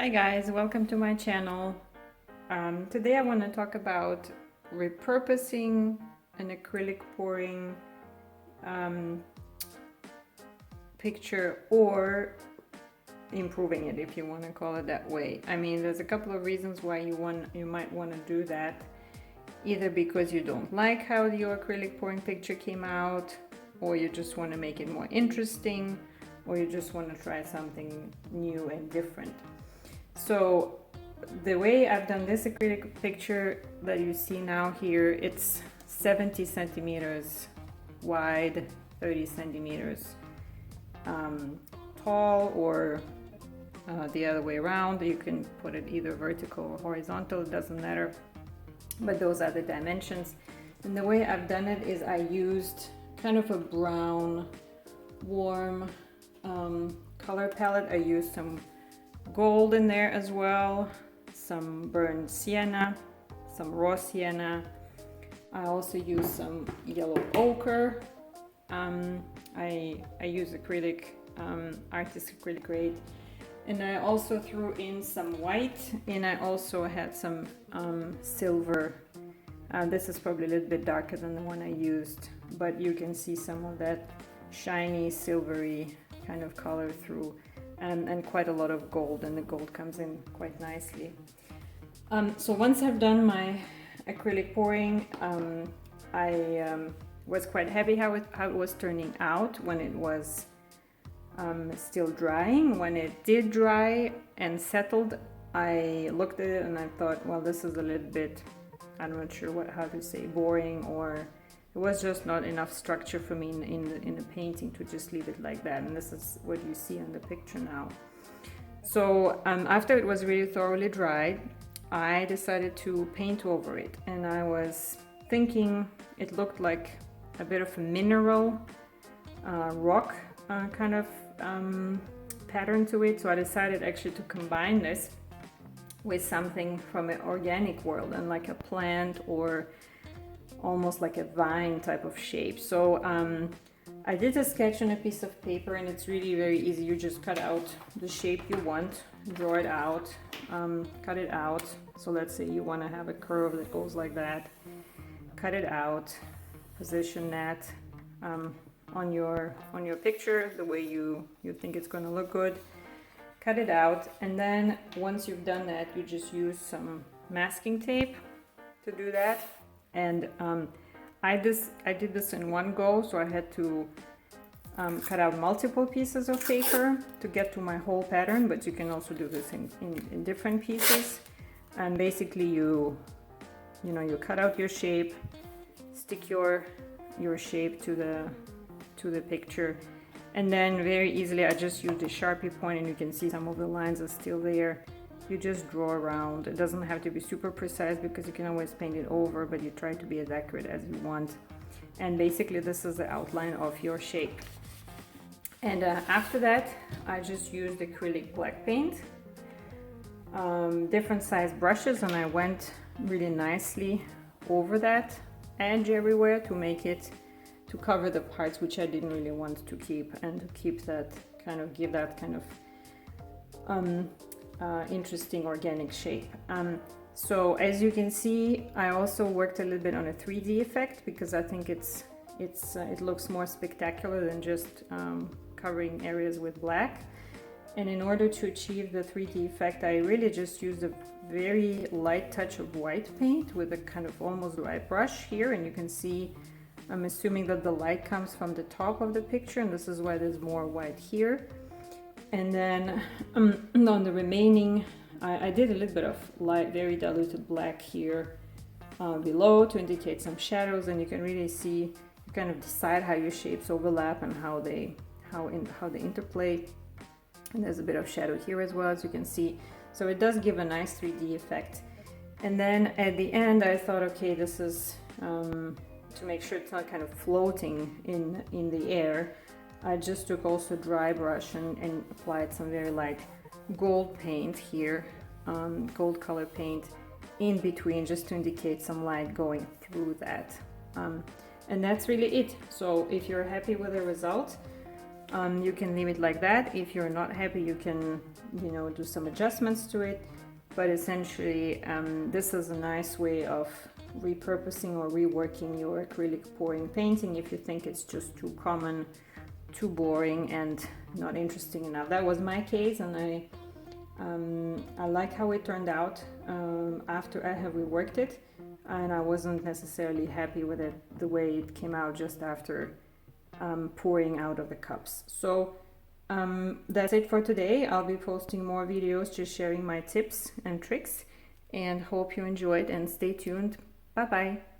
Hi guys, welcome to my channel. Today I want to talk about repurposing an acrylic pouring picture, or improving it, if you want to call it that way. I mean, there's a couple of reasons why you might want to do that. Either because you don't like how your acrylic pouring picture came out, or you just want to make it more interesting, or you just want to try something new and different. So the way I've done this acrylic picture that you see now here, it's 70 centimeters wide, 30 centimeters tall, or the other way around. You can put it either vertical or horizontal, it doesn't matter, but those are the dimensions. And the way I've done it is I used kind of a brown warm color palette. I used some gold in there as well, some burnt sienna, some raw sienna. I also use some yellow ochre. I use acrylic, artist acrylic grade, and I also threw in some white, and I also had some silver. This is probably a little bit darker than the one I used, but you can see some of that shiny silvery kind of color through, and quite a lot of gold, and the gold comes in quite nicely. So once I've done my acrylic pouring, I was quite happy how it was turning out when it was still drying. When it did dry and settled, I looked at it and I thought, well, this is a little bit, I'm not sure how to say, boring, or it was just not enough structure for me in the painting to just leave it like that. And this is what you see on the picture now. So after it was really thoroughly dried, I decided to paint over it, and I was thinking it looked like a bit of a mineral rock kind of pattern to it. So I decided actually to combine this with something from an organic world, and like a plant or almost like a vine type of shape. So I did a sketch on a piece of paper, and it's really very easy. You just cut out the shape you want, draw it out, cut it out. So let's say you want to have a curve that goes like that. Cut it out, position that on your picture the way you think it's going to look good. Cut it out, and then once you've done that, you just use some masking tape to do that. And I did this in one go, so I had to cut out multiple pieces of paper to get to my whole pattern, but you can also do this in different pieces. And basically you cut out your shape, stick your shape to the picture, and then very easily I just used a Sharpie point, and you can see some of the lines are still there. You just draw around. It doesn't have to be super precise because you can always paint it over, but you try to be as accurate as you want. And basically this is the outline of your shape. And after that, I just used acrylic black paint, different size brushes, and I went really nicely over that edge everywhere to make it, to cover the parts which I didn't really want to keep, and to keep that kind of, give that kind of interesting organic shape. So as you can see, I also worked a little bit on a 3D effect, because I think it looks more spectacular than just covering areas with black. And in order to achieve the 3D effect, I really just used a very light touch of white paint with a kind of almost dry brush here, and you can see, I'm assuming that the light comes from the top of the picture, and this is why there's more white here. And then on the remaining, I did a little bit of light, very diluted black here below to indicate some shadows, and you can really see, you kind of decide how your shapes overlap and how they interplay. And there's a bit of shadow here as well, as you can see. So it does give a nice 3D effect. And then at the end, I thought, okay, this is to make sure it's not kind of floating in the air. I just took also dry brush and applied some very light gold paint here, gold color paint in between, just to indicate some light going through that. And that's really it. So if you're happy with the result, You can leave it like that. If you're not happy, you can, you know, do some adjustments to it. But essentially, this is a nice way of repurposing or reworking your acrylic pouring painting if you think it's just too common, too boring, and not interesting enough. That was my case, and I like how it turned out after I have reworked it, and I wasn't necessarily happy with it the way it came out just after pouring out of the cups. So that's it for today. I'll be posting more videos just sharing my tips and tricks, and hope you enjoyed, and stay tuned. Bye bye.